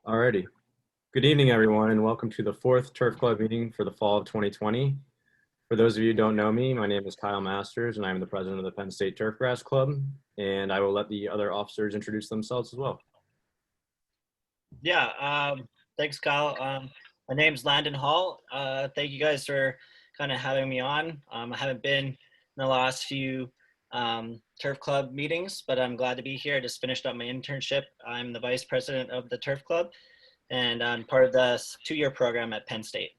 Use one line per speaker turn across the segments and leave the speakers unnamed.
Alrighty. Good evening, everyone, and welcome to the fourth Turf Club meeting for the fall of 2020. For those of you who don't know me, my name is Kyle Masters, and I'm the president of the Penn State Turfgrass Club, and I will let the other officers introduce themselves as well.
Yeah, thanks, Kyle. My name's Landon Hall. Thank you guys for kind of having me on. I haven't been in the last few Turf Club meetings, but I'm glad to be here. I just finished up my internship. I'm the vice president of the Turf Club, and I'm part of the 2-year program at Penn State.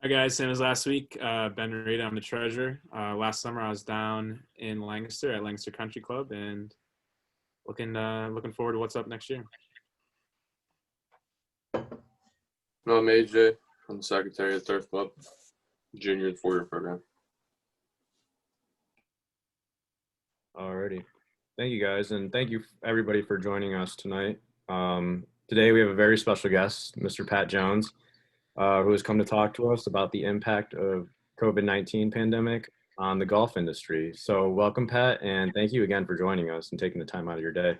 Hi guys, same as last week. Ben Reed, I'm the treasurer. Last summer I was down in Lancaster at Lancaster Country Club, and looking forward to what's up next year.
No, I'm AJ. I'm the secretary of the Turf Club, junior and 4-year program.
Alrighty. Thank you, guys, and thank you everybody for joining us tonight. Today we have a very special guest, Mr. Pat Jones, who has come to talk to us about the impact of COVID-19 pandemic on the golf industry. So welcome, Pat, and thank you again for joining us and taking the time out of your day.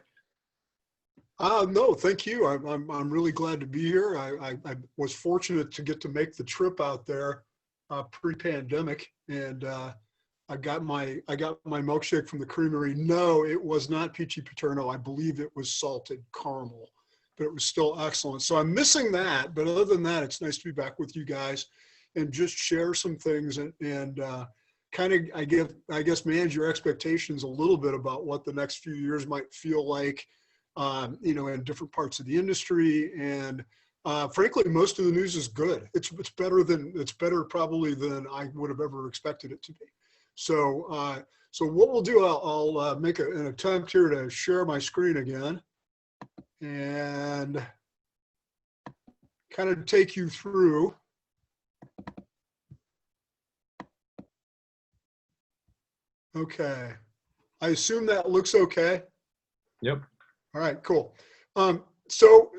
No, thank you. I'm really glad to be here. I was fortunate to get to make the trip out there pre-pandemic, and I got my milkshake from the creamery. No, it was not peachy paterno. I believe it was salted caramel, but it was still excellent. So I'm missing that, but other than that, it's nice to be back with you guys and just share some things and kind of, I guess, manage your expectations a little bit about what the next few years might feel like, in different parts of the industry. And frankly, most of the news is good. It's better probably than I would have ever expected it to be. So what we'll do, I'll make an attempt here to share my screen again and kind of take you through. Okay. I assume that looks okay.
Yep.
All right, cool. So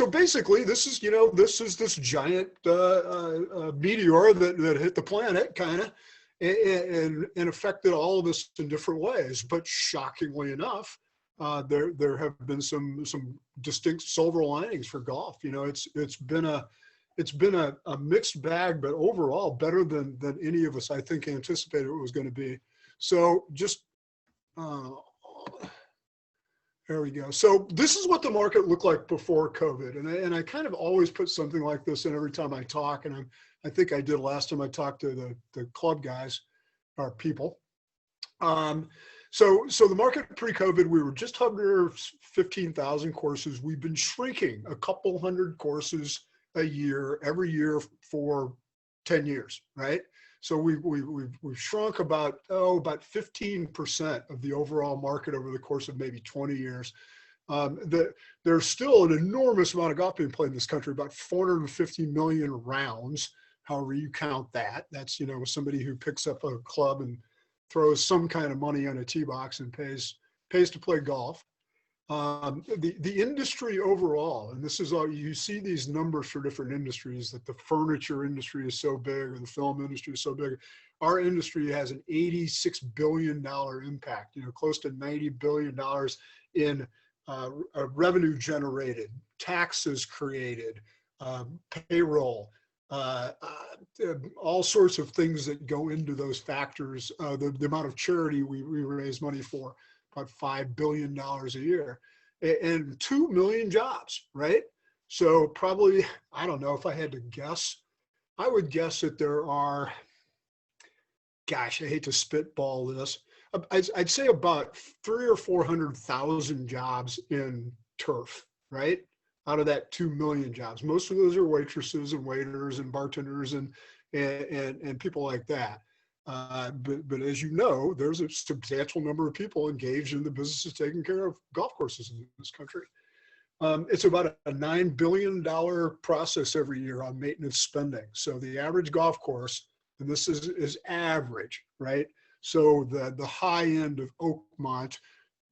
basically, this is this giant meteor that hit the planet, kind of, and affected all of us in different ways. But shockingly enough, there have been some distinct silver linings for golf. It's been a mixed bag, but overall better than any of us, I think, anticipated it was going to be. So just. There we go. So this is what the market looked like before COVID. And I kind of always put something like this in every time I talk. And I think I did last time I talked to the club guys, or people. So the market pre-COVID, we were just under 15,000 courses. We've been shrinking a couple hundred courses a year, every year for 10 years, right? So we've shrunk about 15% of the overall market over the course of maybe 20 years. There's still an enormous amount of golf being played in this country, about 450 million rounds, however you count that. That's, somebody who picks up a club and throws some kind of money on a tee box and pays to play golf. The industry overall, and this is all, you see these numbers for different industries, that the furniture industry is so big or the film industry is so big. Our industry has an $86 billion impact, close to $90 billion in revenue generated, taxes created, payroll, all sorts of things that go into those factors. The amount of charity we raise money for, about $5 billion a year, and 2 million jobs, right? So probably, I don't know, if I had to guess, I would guess that there are, gosh, I hate to spitball this, I'd say about 300,000 or 400,000 jobs in turf, right? Out of that 2 million jobs. Most of those are waitresses and waiters and bartenders and people like that. But as you know, there's a substantial number of people engaged in the business of taking care of golf courses in this country. It's about a $9 billion process every year on maintenance spending. So the average golf course, and this is average, right? So the high end of Oakmont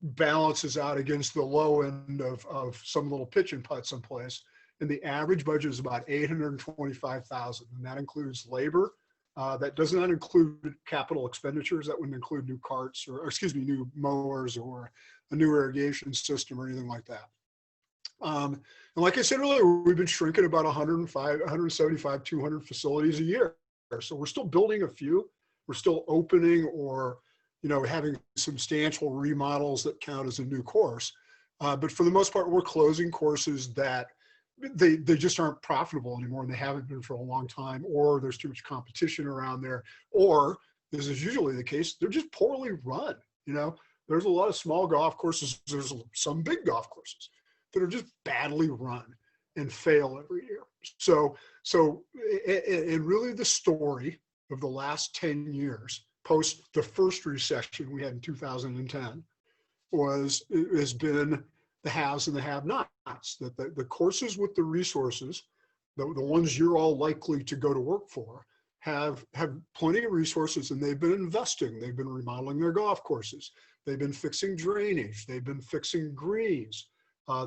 balances out against the low end of some little pitch and putt someplace. And the average budget is about $825,000, and that includes labor. That does not include capital expenditures. That wouldn't include new carts or new mowers or a new irrigation system or anything like that. And like I said earlier, we've been shrinking about 105, 175, 200 facilities a year. So we're still building a few. We're still opening or, having substantial remodels that count as a new course. But for the most part, we're closing courses that they just aren't profitable anymore, and they haven't been for a long time, or there's too much competition around there, or this is usually the case, they're just poorly run. There's a lot of small golf courses. There's some big golf courses that are just badly run and fail every year. So, and really the story of the last 10 years, post the first recession we had in 2010, has been the haves and the have-nots. That the courses with the resources, the ones you're all likely to go to work for, have plenty of resources, and they've been investing. They've been remodeling their golf courses. They've been fixing drainage. They've been fixing greens.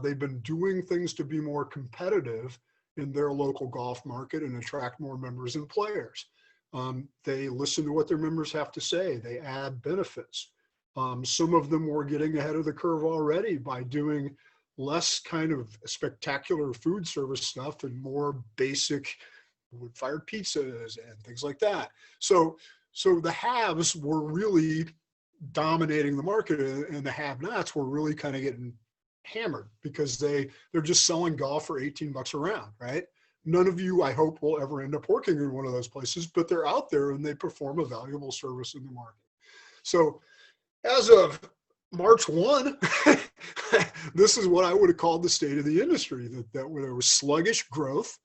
They've been doing things to be more competitive in their local golf market and attract more members and players. They listen to what their members have to say. They add benefits. Some of them were getting ahead of the curve already by doing less kind of spectacular food service stuff and more basic wood-fired pizzas and things like that. So the haves were really dominating the market, and the have-nots were really kind of getting hammered because they're just selling golf for $18 a round, right? None of you, I hope, will ever end up working in one of those places, but they're out there and they perform a valuable service in the market. So as of March 1, this is what I would have called the state of the industry, that there was sluggish growth,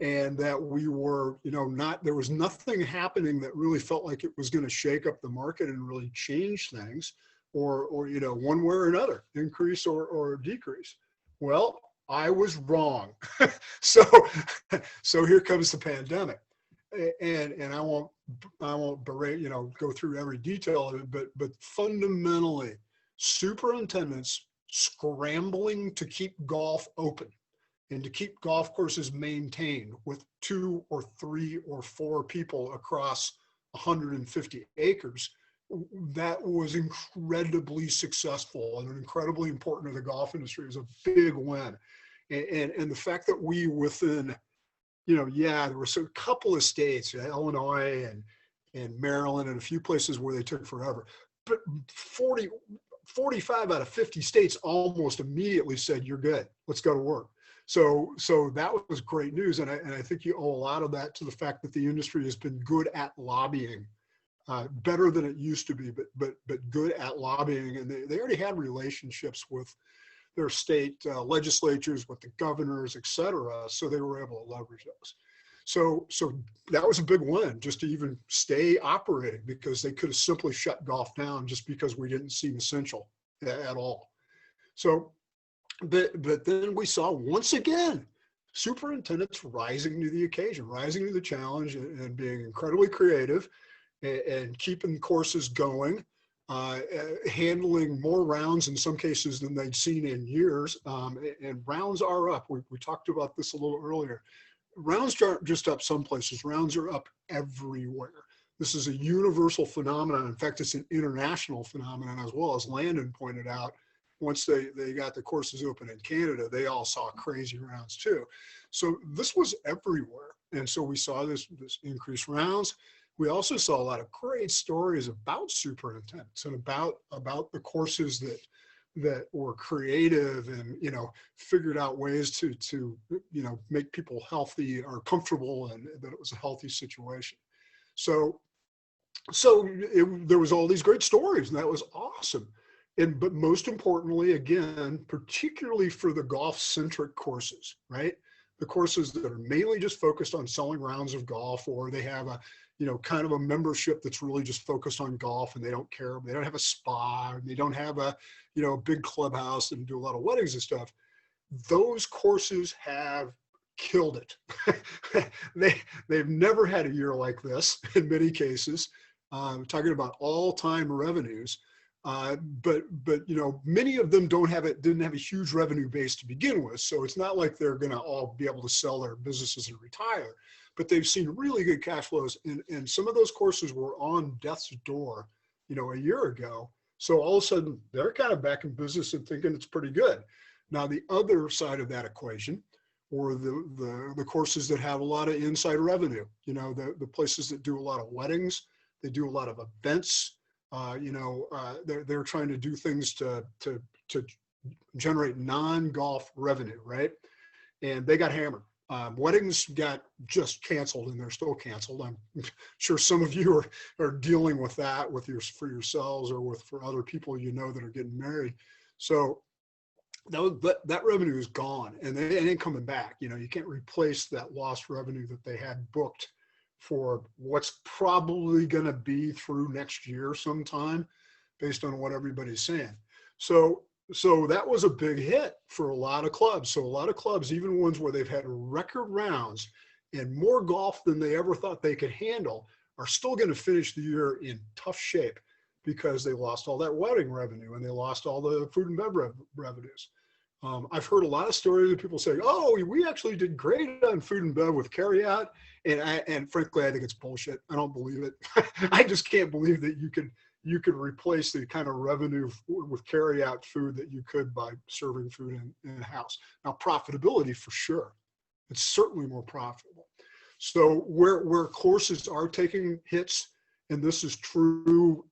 and that we were, there was nothing happening that really felt like it was going to shake up the market and really change things, or one way or another, increase or decrease. Well, I was wrong. So here comes the pandemic, and I won't berate, go through every detail of it, but fundamentally, superintendents scrambling to keep golf open and to keep golf courses maintained with 2 or 3 or 4 people across 150 acres, that was incredibly successful and incredibly important to the golf industry. It was a big win. And the fact that we within, there were a couple of states, Illinois and Maryland and a few places where they took forever, but 45 out of 50 states almost immediately said, you're good, let's go to work. So that was great news. And I think you owe a lot of that to the fact that the industry has been good at lobbying, better than it used to be, but good at lobbying. And they already had relationships with their state legislatures, with the governors, et cetera. So they were able to leverage those. So that was a big win, just to even stay operating, because they could have simply shut golf down just because we didn't seem essential at all. So, but then we saw, once again, superintendents rising to the occasion, rising to the challenge, and being incredibly creative and keeping courses going, handling more rounds in some cases than they'd seen in years. And rounds are up. We talked about this a little earlier. Rounds aren't just up some places. Rounds are up everywhere. This is a universal phenomenon. In fact, it's an international phenomenon as well. As Landon pointed out, once they got the courses open in Canada, they all saw crazy rounds too. So this was everywhere. And so we saw this increased rounds. We also saw a lot of great stories about superintendents and about the courses that were creative and, figured out ways to make people healthy or comfortable, and that it was a healthy situation. So there was all these great stories, and that was awesome. But most importantly, again, particularly for the golf-centric courses, right? The courses that are mainly just focused on selling rounds of golf, or they have a, kind of a membership that's really just focused on golf, and they don't care. They don't have a spa, and they don't have a, big clubhouse and do a lot of weddings and stuff. Those courses have killed it. They've never had a year like this in many cases. Talking about all-time revenues. But many of them didn't have a huge revenue base to begin with. So it's not like they're going to all be able to sell their businesses and retire, but they've seen really good cash flows. And some of those courses were on death's door, a year ago. So all of a sudden they're kind of back in business and thinking it's pretty good. Now, the other side of that equation, or the courses that have a lot of inside revenue, the places that do a lot of weddings, they do a lot of events, they're trying to do things to generate non-golf revenue, right? And they got hammered. Weddings got just canceled, and they're still canceled. I'm sure some of you are dealing with that for yourselves or for other people that are getting married. So that revenue is gone, and it ain't coming back. You can't replace that lost revenue that they had booked for what's probably going to be through next year sometime, based on what everybody's saying. So that was a big hit for a lot of clubs. So a lot of clubs, even ones where they've had record rounds and more golf than they ever thought they could handle, are still going to finish the year in tough shape because they lost all that wedding revenue and they lost all the food and beverage revenues. I've heard a lot of stories of people saying, "Oh, we actually did great on food and bev with carryout," and frankly, I think it's bullshit. I don't believe it. I just can't believe that you could replace the kind of revenue with carryout food that you could by serving food in house. Now, profitability for sure, it's certainly more profitable. So where courses are taking hits, and this is true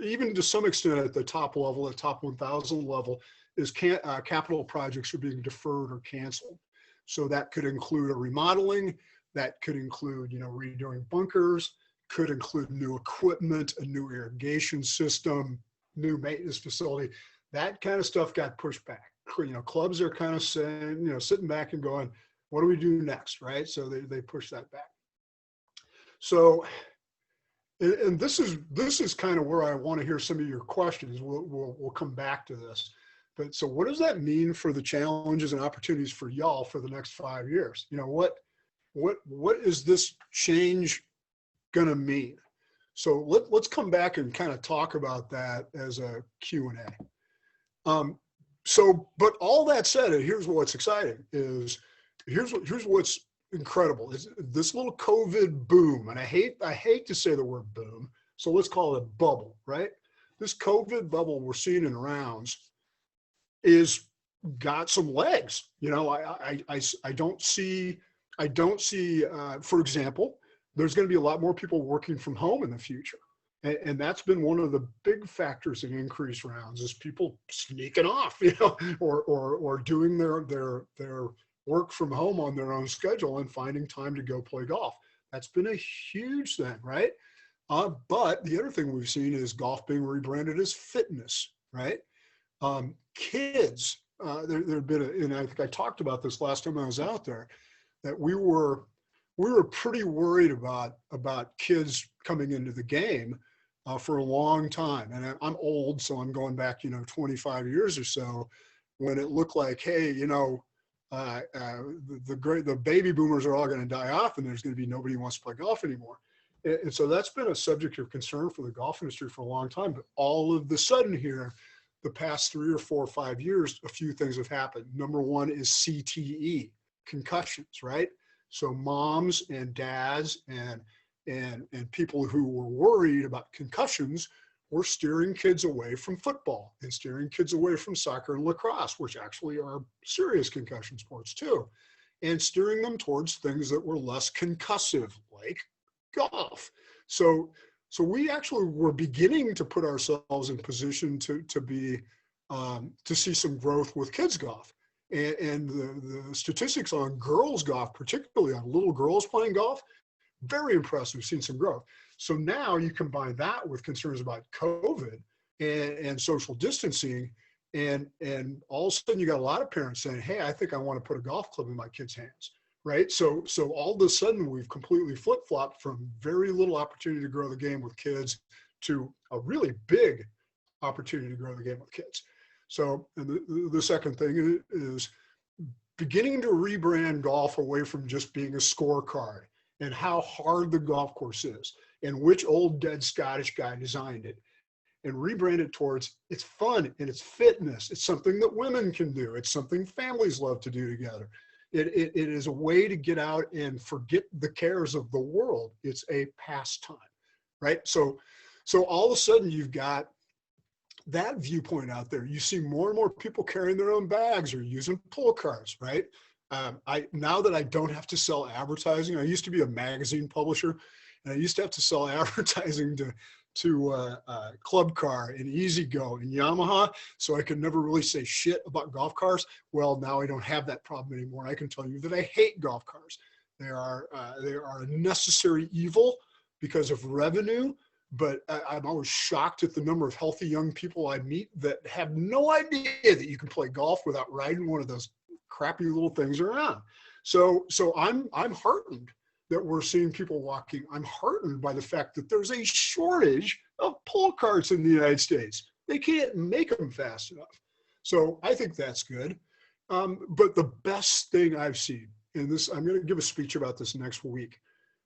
even to some extent at the top level, at top 1,000 level, is capital projects are being deferred or canceled. So that could include a remodeling, that could include redoing bunkers, could include new equipment, a new irrigation system, new maintenance facility. That kind of stuff got pushed back. Clubs are kind of saying, sitting back and going, what do we do next, right? So they push that back. So, and this is kind of where I want to hear some of your questions. We'll come back to this. But so what does that mean for the challenges and opportunities for y'all for the next 5 years? What is this change going to mean? So let's come back and kind of talk about that as a Q&A. But all that said, and here's what's exciting is here's what's incredible is this little COVID boom, and I hate to say the word boom, so let's call it a bubble, right? This COVID bubble we're seeing in rounds is got some legs. I don't see, for example, there's going to be a lot more people working from home in the future. And that's been one of the big factors in increased rounds is people sneaking off, or doing their work from home on their own schedule and finding time to go play golf. That's been a huge thing, right? But the other thing we've seen is golf being rebranded as fitness, right? Kids, there have been, and I think I talked about this last time I was out there, that we were pretty worried about kids coming into the game for a long time. And I'm old, so I'm going back, 25 years or so, when it looked like, hey, the baby boomers are all going to die off, and there's going to be nobody who wants to play golf anymore. And so that's been a subject of concern for the golf industry for a long time. But all of the sudden here, the past 3 or 4 or 5 years, a few things have happened. Number one is CTE, concussions, right? So moms and dads and people who were worried about concussions were steering kids away from football and steering kids away from soccer and lacrosse, which actually are serious concussion sports too, and steering them towards things that were less concussive, like golf. So we actually were beginning to put ourselves in position to see some growth with kids golf. And the statistics on girls golf, particularly on little girls playing golf, very impressive. We've seen some growth. So now you combine that with concerns about COVID and social distancing, and all of a sudden you got a lot of parents saying, hey, I think I want to put a golf club in my kids' hands, right? So all of a sudden we've completely flip-flopped from very little opportunity to grow the game with kids to a really big opportunity to grow the game with kids. So the second thing is beginning to rebrand golf away from just being a scorecard and how hard the golf course is and which old dead Scottish guy designed it, and rebrand it towards it's fun and it's fitness. It's something that women can do. It's something families love to do together. It is a way to get out and forget the cares of the world. It's a pastime, right? So all of a sudden you've got that viewpoint out there. You see more and more people carrying their own bags or using pull cards, right? Now that I don't have to sell advertising, I used to be a magazine publisher, and I used to have to sell advertising to Club Car and Easy Go and Yamaha, so I could never really say shit about golf cars. Well, now I don't have that problem anymore. I can tell you that I hate golf cars. They are a necessary evil because of revenue, but I'm always shocked at the number of healthy young people I meet that have no idea that you can play golf without riding one of those crappy little things around. So I'm heartened that we're seeing people walking. I'm heartened by the fact that there's a shortage of pull carts in the United States. They can't make them fast enough. So I think that's good. But the best thing I've seen, and this, I'm going to give a speech about this next week.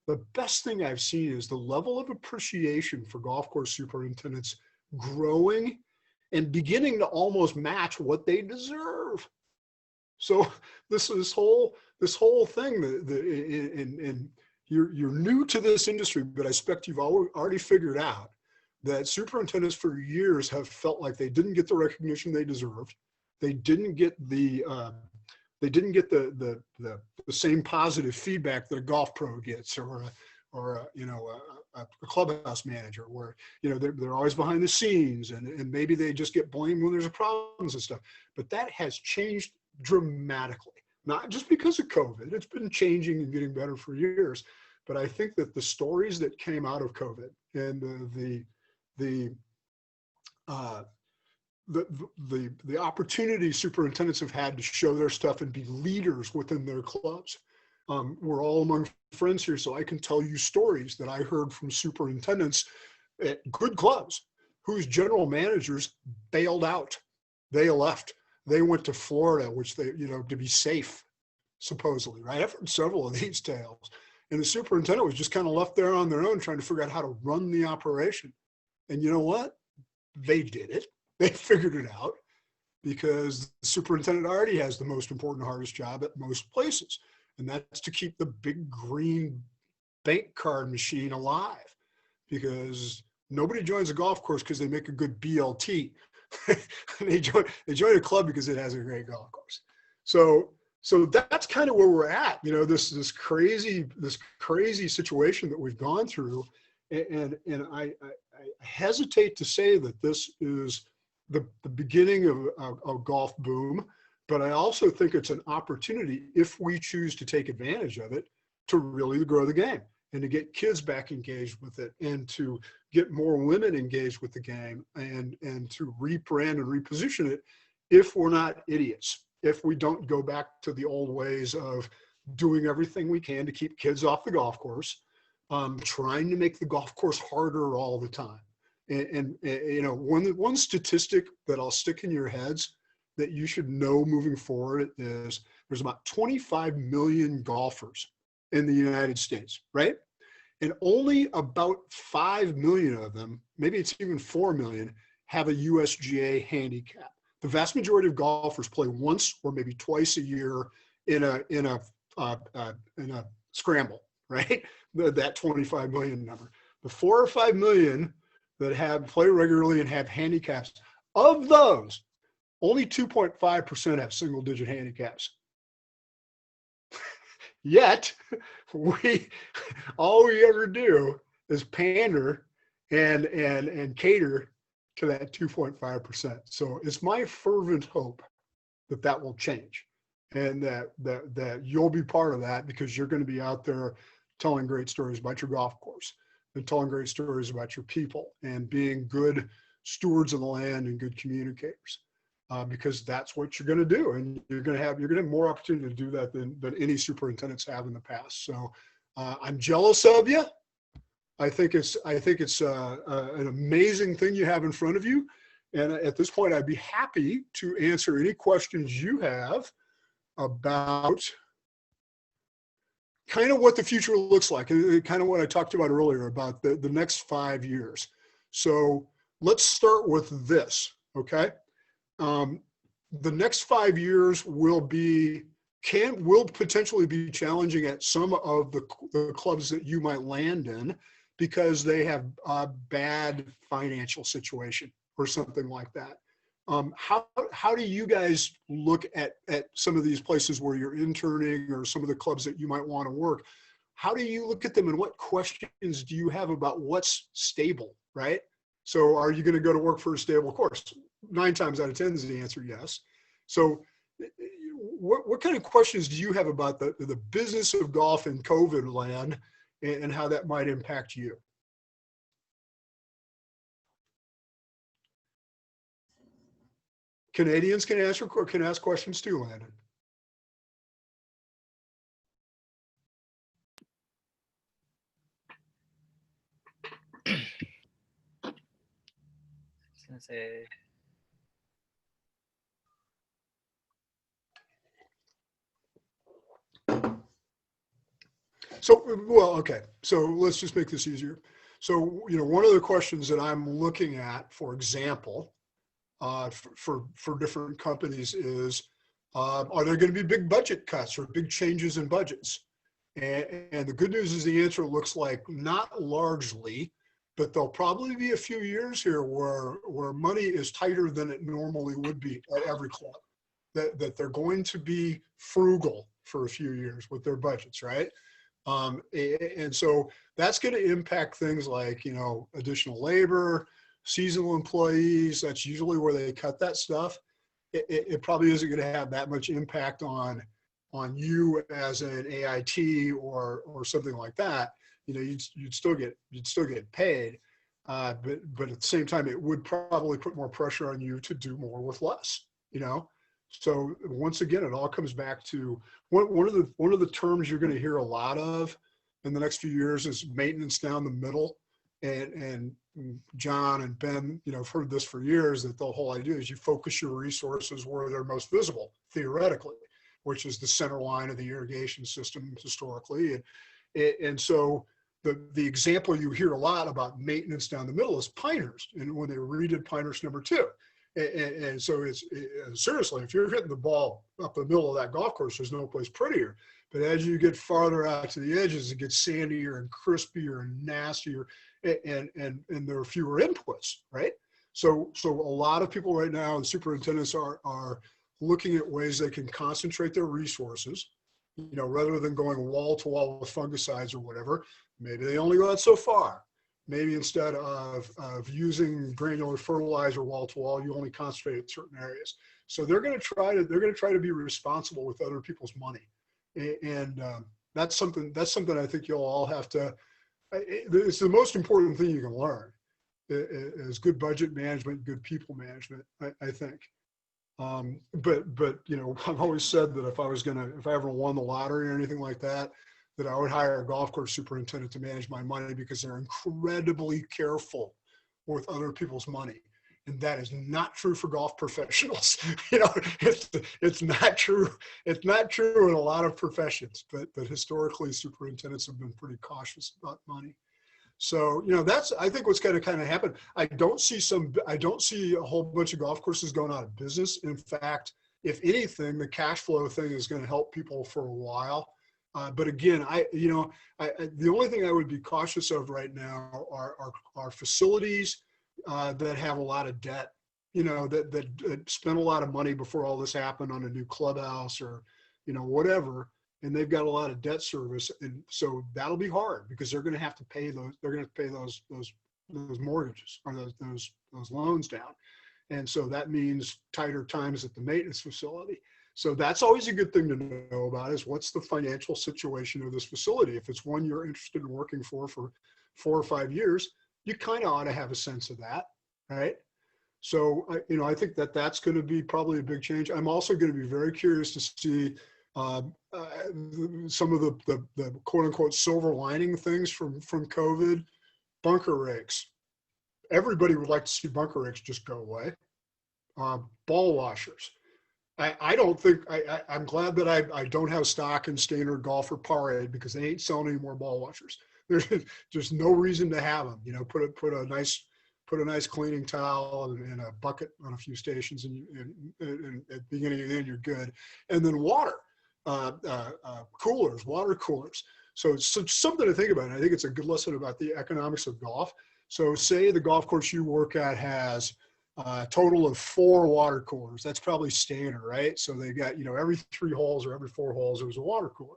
The best thing I've seen is the level of appreciation for golf course superintendents growing and beginning to almost match what they deserve. So this whole thing, and you're new to this industry, but I expect you've already figured out that superintendents for years have felt like they didn't get the recognition they deserved. They didn't get the same positive feedback that a golf pro gets, or a clubhouse manager, where they're always behind the scenes, and maybe they just get blamed when there's problems and stuff. But that has changed dramatically, not just because of COVID. It's been changing and getting better for years. But I think that the stories that came out of COVID and the opportunity superintendents have had to show their stuff and be leaders within their clubs. We're all among friends here, so I can tell you stories that I heard from superintendents at good clubs whose general managers bailed out. They left. They went to Florida, which they, to be safe, supposedly, right? I've heard several of these tales. And the superintendent was just kind of left there on their own, trying to figure out how to run the operation. And you know what? They did it. They figured it out, because the superintendent already has the most important, hardest job at most places. And that's to keep the big green bank card machine alive, because nobody joins a golf course because they make a good BLT. they join a club because it has a great golf course. So that's kind of where we're at, this crazy situation that we've gone through. And I hesitate to say that this is the beginning of a golf boom, but I also think it's an opportunity, if we choose to take advantage of it, to really grow the game and to get kids back engaged with it, and to get more women engaged with the game, and to rebrand and reposition it, if we're not idiots, if we don't go back to the old ways of doing everything we can to keep kids off the golf course, trying to make the golf course harder all the time. And one statistic that I'll stick in your heads that you should know moving forward is there's about 25 million golfers in the United States, right? And only about 5 million of them, maybe it's even 4 million, have a USGA handicap. The vast majority of golfers play once or maybe twice a year in a scramble, right? That 25 million number. The 4 or 5 million that play regularly and have handicaps, of those, only 2.5% have single digit handicaps. Yet all we ever do is pander and cater to that 2.5%. So it's my fervent hope that will change, and that you'll be part of that, because you're going to be out there telling great stories about your golf course, and telling great stories about your people, and being good stewards of the land and good communicators, because that's what you're going to do. And you're going to have more opportunity to do that than any superintendents have in the past. So I'm jealous of you. I think it's an amazing thing you have in front of you. And at this point, I'd be happy to answer any questions you have about kind of what the future looks like, and kind of what I talked about earlier about the next 5 years. So let's start with this, okay? The next 5 years will potentially be challenging at some of the clubs that you might land in, because they have a bad financial situation, or something like that. How do you guys look at some of these places where you're interning or some of the clubs that you might want to work? How do you look at them, and what questions do you have about what's stable, right? So are you going to go to work for a stable course? 9 times out of 10 is the answer yes. So what kind of questions do you have about the business of golf in COVID land and how that might impact you? Canadians can ask questions too, Landon.
I was gonna say.
So, well, okay. So let's just make this easier. So, one of the questions that I'm looking at, for example, for different companies is, are there going to be big budget cuts or big changes in budgets? And the good news is the answer looks like not largely, but there'll probably be a few years here where money is tighter than it normally would be at every club. That they're going to be frugal for a few years with their budgets, right? And so that's going to impact things like, additional labor, seasonal employees. That's usually where they cut that stuff. It probably isn't going to have that much impact on you as an AIT or something like that. You'd still get paid, but at the same time, it would probably put more pressure on you to do more with less. So once again, it all comes back to one of the terms you're going to hear a lot of in the next few years is maintenance down the middle. And John and Ben, have heard this for years, that the whole idea is you focus your resources where they're most visible, theoretically, which is the center line of the irrigation system historically. And so the example you hear a lot about maintenance down the middle is Pinehurst, and when they redid Pinehurst #2. And so it's seriously, if you're hitting the ball up the middle of that golf course, there's no place prettier. But as you get farther out to the edges, it gets sandier and crispier and nastier, and there are fewer inputs, right? So a lot of people right now, and superintendents are looking at ways they can concentrate their resources, rather than going wall to wall with fungicides or whatever. Maybe they only go out so far. Maybe instead of using granular fertilizer wall to wall, you only concentrate in certain areas. So they're going to try to be responsible with other people's money, and that's something I think you'll all have to. It's the most important thing you can learn is good budget management, good people management. I think. But I've always said that if I ever won the lottery or anything like that, that I would hire a golf course superintendent to manage my money, because they're incredibly careful with other people's money. And that is not true for golf professionals. It's not true. It's not true in a lot of professions, but historically superintendents have been pretty cautious about money. So, that's, I think, what's going to kind of happen. I don't see a whole bunch of golf courses going out of business. In fact, if anything, the cash flow thing is going to help people for a while. But again, the only thing I would be cautious of right now are facilities that have a lot of debt, that spent a lot of money before all this happened on a new clubhouse or, whatever, and they've got a lot of debt service, and so that'll be hard because they're going to have to pay those. They're going to pay those mortgages or those loans down, and so that means tighter times at the maintenance facility. So that's always a good thing to know about, is what's the financial situation of this facility. If it's one you're interested in working for 4 or 5 years, you kind of ought to have a sense of that, right? So, I think that's going to be probably a big change. I'm also going to be very curious to see some of the quote unquote silver lining things from COVID. Bunker rakes. Everybody would like to see bunker rakes just go away. Ball washers. I don't think, I'm glad that I don't have stock in Standard Golf or Parade, because they ain't selling any more ball washers. There's no reason to have them. Put a nice cleaning towel and a bucket on a few stations, and at the beginning and end you're good. And then water, water coolers. So it's something to think about. And I think it's a good lesson about the economics of golf. So say the golf course you work at has total of 4 water coolers. That's probably standard, right? So they got, every 3 holes or every 4 holes, there was a water cooler.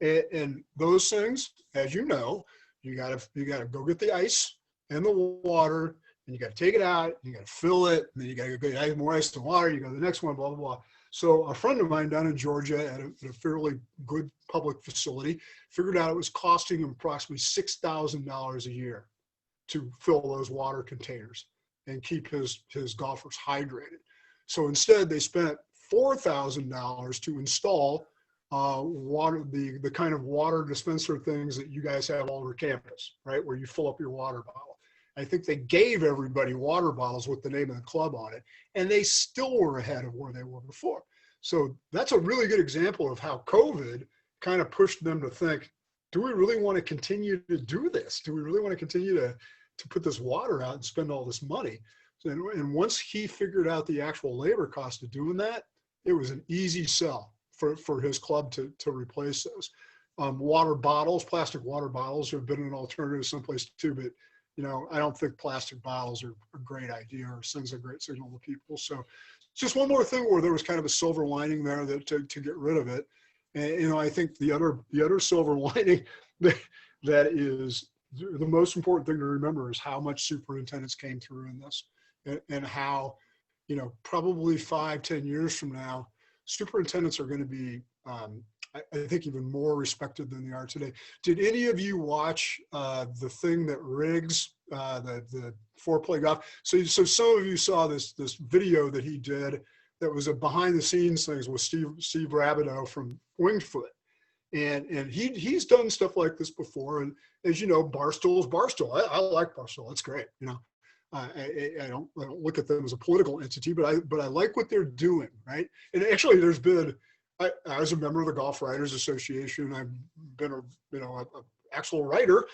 And those things, as you know, you gotta go get the ice and the water, and you gotta take it out, you gotta fill it, and then you gotta go get more ice and water, you go to the next one, blah, blah, blah. So a friend of mine down in Georgia at a fairly good public facility figured out it was costing him approximately $6,000 a year to fill those water containers and keep his golfers hydrated. So instead, they spent $4,000 to install water, the kind of water dispenser things that you guys have all over campus, right? Where you fill up your water bottle. I think they gave everybody water bottles with the name of the club on it, and they still were ahead of where they were before. So that's a really good example of how COVID kind of pushed them to think, do we really want to continue to do this? Do we really want to continue to put this water out and spend all this money? And once he figured out the actual labor cost of doing that, it was an easy sell for his club to replace those. Water bottles, plastic water bottles have been an alternative someplace too, but I don't think plastic bottles are a great idea or sends a great signal to people. So just one more thing where there was kind of a silver lining there that to get rid of it. And I think the other silver lining that is the most important thing to remember is how much superintendents came through in this, and how, probably 5-10 years from now, superintendents are going to be, I think, even more respected than they are today. Did any of you watch the thing that Riggs, the foreplay golf? So some of you saw this video that he did that was a behind the scenes things with Steve Rabideau from Winged Foot. And he's done stuff like this before. And as you know, Barstool is Barstool. I like Barstool. It's great. I don't look at them as a political entity, but I like what they're doing, right? And actually, there's been, I was a member of the Golf Writers Association. I've been a actual writer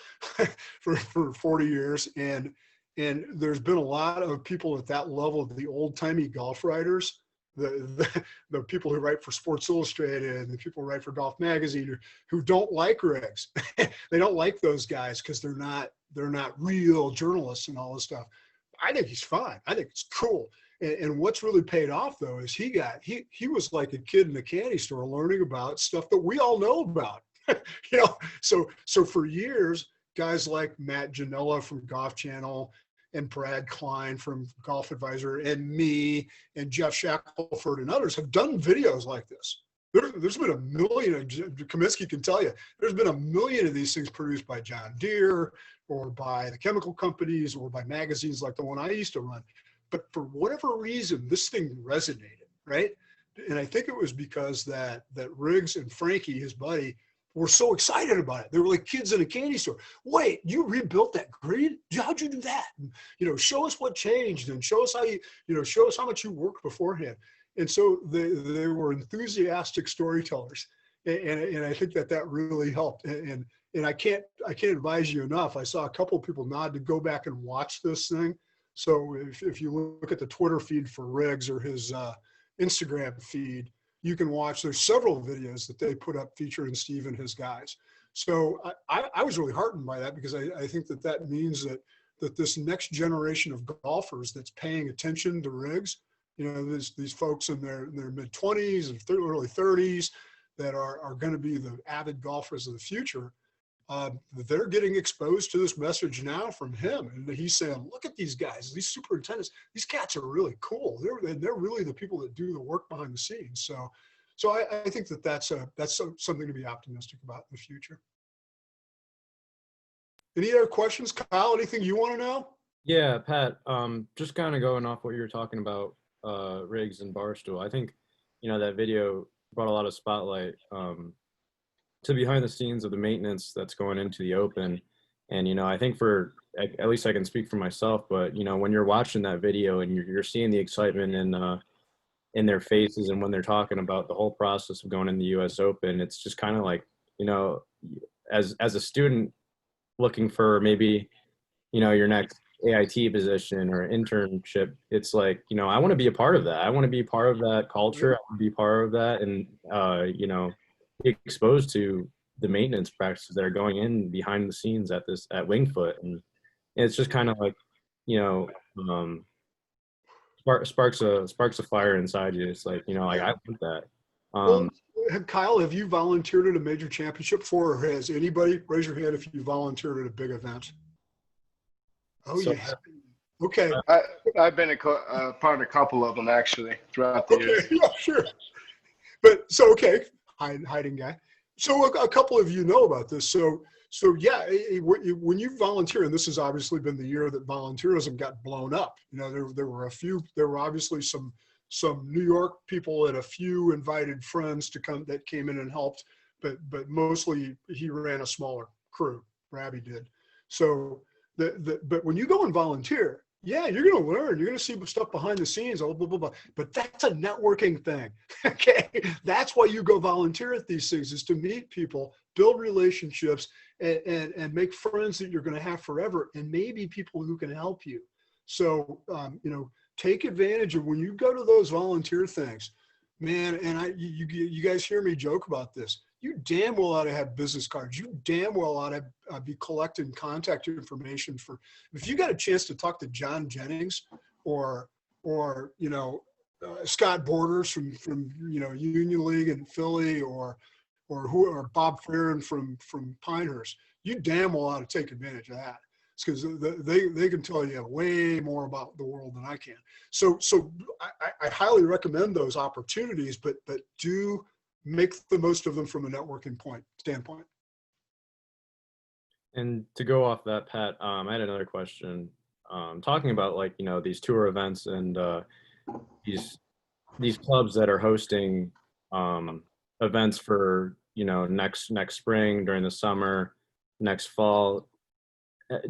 for 40 years, and there's been a lot of people at that level, the old timey golf writers, the people who write for Sports Illustrated and the people who write for Golf Magazine who don't like Riggs. They don't like those guys because they're not real journalists and all this stuff. I think he's fine. I think it's cool. And what's really paid off though is he was like a kid in a candy store learning about stuff that we all know about. So for years, guys like Matt Janella from Golf Channel and Brad Klein from Golf Advisor and me and Jeff Shackelford and others have done videos like this. There's been a million, Kaminsky can tell you, there's been a million of these things produced by John Deere or by the chemical companies or by magazines like the one I used to run. But for whatever reason, this thing resonated, right? And I think it was because that Riggs and Frankie, his buddy, were so excited about it. They were like kids in a candy store. Wait, you rebuilt that green? How'd you do that? And, show us what changed and show us how show us how much you worked beforehand. And so they were enthusiastic storytellers. And I think that really helped. And I can't advise you enough. I saw a couple of people nod to go back and watch this thing. So if you look at the Twitter feed for Riggs or his Instagram feed, you can watch. There's several videos that they put up featuring Steve and his guys. So I was really heartened by that because I think that means that this next generation of golfers that's paying attention to Riggs, these folks in their mid 20s and early 30s that are going to be the avid golfers of the future. They're getting exposed to this message now from him. And he's saying, look at these guys, these superintendents, these cats are really cool. They're really the people that do the work behind the scenes. So I think that's something to be optimistic about in the future. Any other questions, Kyle? Anything you want to know?
Yeah, Pat, just kind of going off what you were talking about, Riggs and Barstool. I think, that video brought a lot of spotlight to behind the scenes of the maintenance that's going into the Open. And, I think at least I can speak for myself, but, when you're watching that video and you're seeing the excitement in their faces and when they're talking about the whole process of going in the US Open, it's just kind of like, as a student looking for maybe, your next AIT position or internship, it's like, I want to be a part of that. I want to be part of that culture. I want to be part of that and, be exposed to the maintenance practices that are going in behind the scenes at Winged Foot. And it's just kind of like, sparks a fire inside you. It's like, like I want that.
Well, Kyle, have you volunteered at a major championship before, or has anybody? Raise your hand if you volunteered at a big event. Oh,
So-
yeah. Okay.
I've been a part of a couple of them actually throughout the years.
Okay. Yeah, sure. But so, okay, hiding guy. So a couple of you know about this. So yeah, when you volunteer, and this has obviously been the year that volunteerism got blown up. There were obviously some New York people and a few invited friends that came in and helped, but mostly he ran a smaller crew. Rabbi did. So but when you go and volunteer, yeah, you're going to learn. You're going to see stuff behind the scenes, blah, blah, blah, blah. But that's a networking thing. Okay. That's why you go volunteer at these things, is to meet people, build relationships, and make friends that you're going to have forever, and maybe people who can help you. So, take advantage of when you go to those volunteer things, man. And you guys hear me joke about this. You damn well ought to have business cards. You damn well ought to be collecting contact information for, if you got a chance to talk to John Jennings or Scott Borders from Union League in Philly, or Bob Farron from Pinehurst, you damn well ought to take advantage of that. It's because they can tell you way more about the world than I can. So I highly recommend those opportunities, but do make the most of them from a networking standpoint.
And to go off that, Pat, I had another question. Talking about these tour events and these clubs that are hosting events for next spring, during the summer, next fall.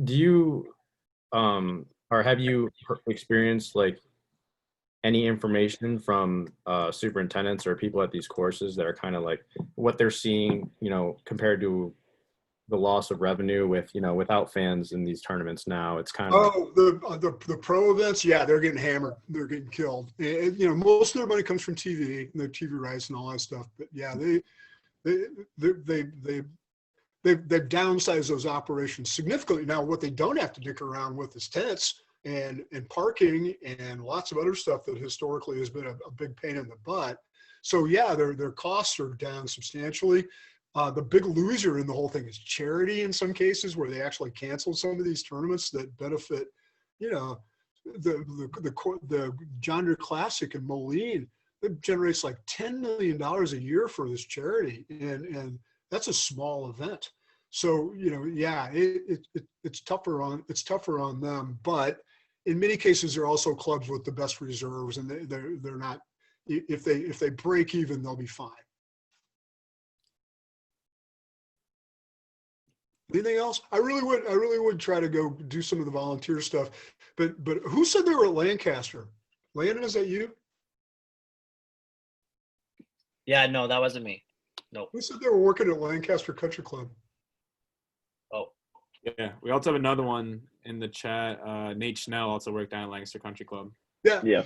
Do you or have you experienced any information from superintendents or people at these courses that are kind of what they're seeing, compared to the loss of revenue without fans in these tournaments now? It's kind of
the pro events, yeah, they're getting hammered, they're getting killed. And, most of their money comes from TV and their TV rights and all that stuff. But yeah, they've downsized those operations significantly. Now, what they don't have to dick around with is tents and parking and lots of other stuff that historically has been a big pain in the butt. So yeah, their costs are down substantially. The big loser in the whole thing is charity in some cases, where they actually canceled some of these tournaments that benefit, the John Deere Classic in Moline. It generates $10 million a year for this charity, and that's a small event. So yeah, it's tougher on them, but in many cases they're also clubs with the best reserves, and they're not. If they break even, they'll be fine. Anything else? I really would try to go do some of the volunteer stuff. But who said they were at Lancaster? Landon, is that you?
Yeah, no, that wasn't me. No.
Who said they were working at Lancaster Country Club?
Oh.
Yeah, we also have another one in the chat. Nate Schnell also worked down at Lancaster Country Club.
Yeah.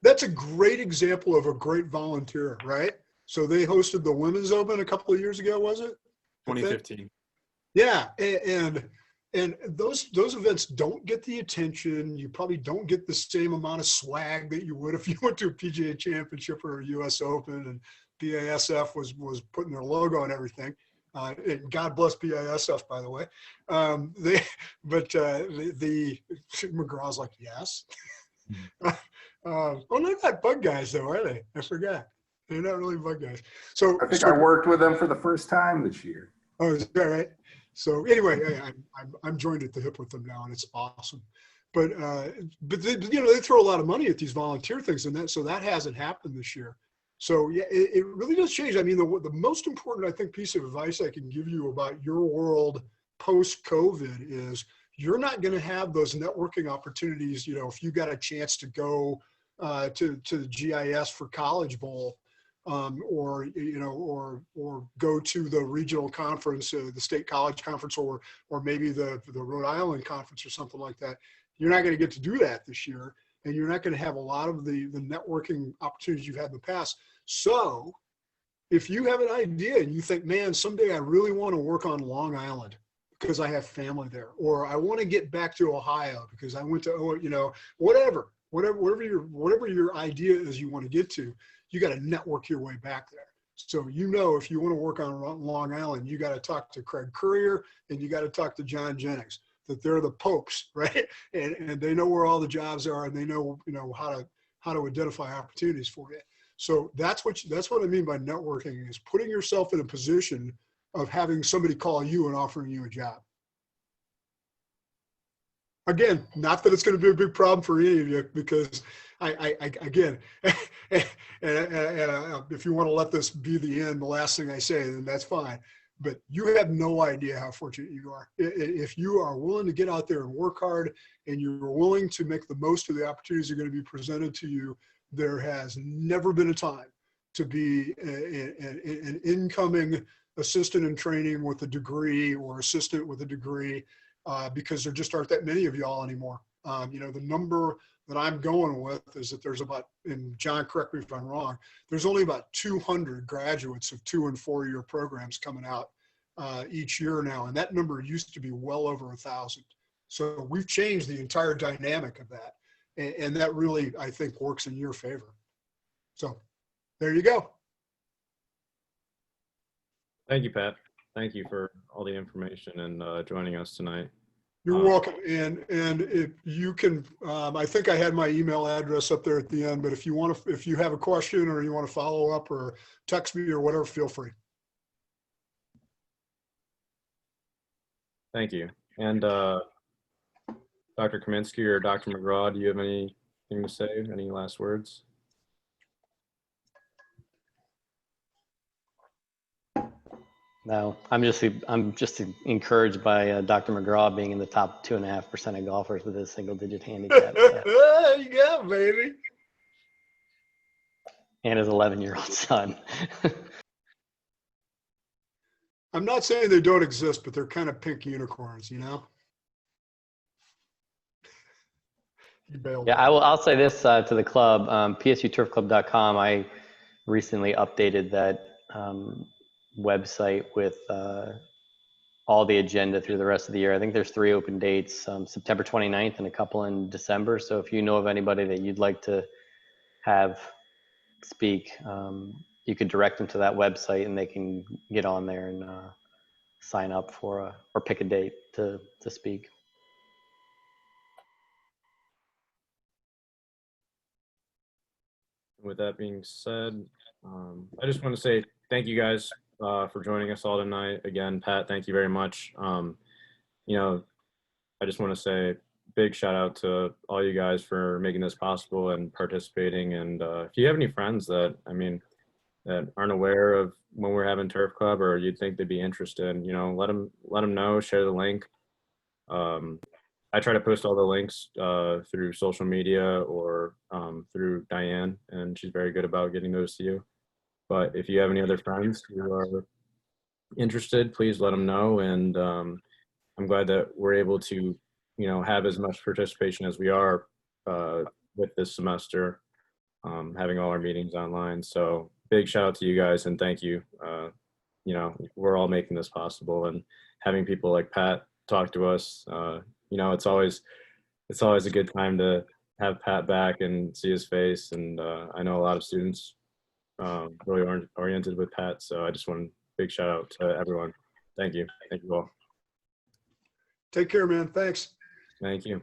That's a great example of a great volunteer, right? So they hosted the Women's Open a couple of years ago, was it?
2015.
Yeah, and those events don't get the attention. You probably don't get the same amount of swag that you would if you went to a PGA Championship or a US Open, and BASF was putting their logo and everything. And God bless BASF, by the way. McGraw's like, yes. Well, they're not bug guys, though, are they? I forgot. They're not really bug guys. So
I think I worked with them for the first time this year.
Oh, is that right? So anyway, I'm joined at the hip with them now, and it's awesome. But they throw a lot of money at these volunteer things, and that hasn't happened this year. So yeah, it really does change. I mean, the most important, I think, piece of advice I can give you about your world post-COVID is you're not going to have those networking opportunities. If you got a chance to go to the GIS for College Bowl, or go to the regional conference, the state college conference, or maybe the Rhode Island conference or something like that. You're not going to get to do that this year, and you're not going to have a lot of the networking opportunities you've had in the past. So if you have an idea and you think, man, someday I really want to work on Long Island because I have family there, or I want to get back to Ohio because I went to, whatever, whatever your idea is you want to get to, you got to network your way back there. So, if you want to work on Long Island, you got to talk to Craig Currier and you got to talk to John Jennings, that they're the popes, right? And they know where all the jobs are, and they know, how to identify opportunities for you. So that's what I mean by networking, is putting yourself in a position of having somebody call you and offering you a job. Again, not that it's going to be a big problem for any of you, because again, and if you want to let this be the end, the last thing I say, then that's fine. But you have no idea how fortunate you are. If you are willing to get out there and work hard, and you're willing to make the most of the opportunities that are going to be presented to you, there has never been a time to be an incoming assistant in training with a degree, or assistant with a degree, because there just aren't that many of y'all anymore. The number that I'm going with is that there's about, and John, correct me if I'm wrong, there's only about 200 graduates of 2- and 4-year programs coming out each year now. And that number used to be well over 1,000. So we've changed the entire dynamic of that. And that really, I think, works in your favor. So there you go.
Thank you, Pat. Thank you for all the information and joining us tonight.
You're welcome. And if you can, I think I had my email address up there at the end, but if you have a question or you want to follow up or text me or whatever, feel free.
Thank you. And Dr. Kaminsky or Dr. McGraw, do you have anything to say? Any last words?
No, I'm just encouraged by Dr. McGraw being in the top 2.5% of golfers with his single-digit handicap. So.
There you go, baby.
And his 11-year-old son.
I'm not saying they don't exist, but they're kind of pink unicorns,
Yeah, I'll say this to the club, PSUturfclub.com. I recently updated that website with all the agenda through the rest of the year. I think there's 3 open dates, September 29th and a couple in December. So if you know of anybody that you'd like to have speak, you could direct them to that website and they can get on there and sign up for or pick a date to speak.
With that being said, I just want to say thank you guys for joining us all tonight. Again, Pat, thank you very much. I just want to say big shout out to all you guys for making this possible and participating. And if you have any friends that aren't aware of when we're having Turf Club, or you'd think they'd be interested, let them know, share the link. I try to post all the links through social media or through Diane, and she's very good about getting those to you. But if you have any other friends who are interested, please let them know. And I'm glad that we're able to, have as much participation as we are with this semester, having all our meetings online. So big shout out to you guys and thank you. We're all making this possible, and having people like Pat talk to us, it's always a good time to have Pat back and see his face. And I know a lot of students really aren't oriented with Pat. So I just want a big shout out to everyone. Thank you. Thank you all.
Take care, man. Thanks.
Thank you.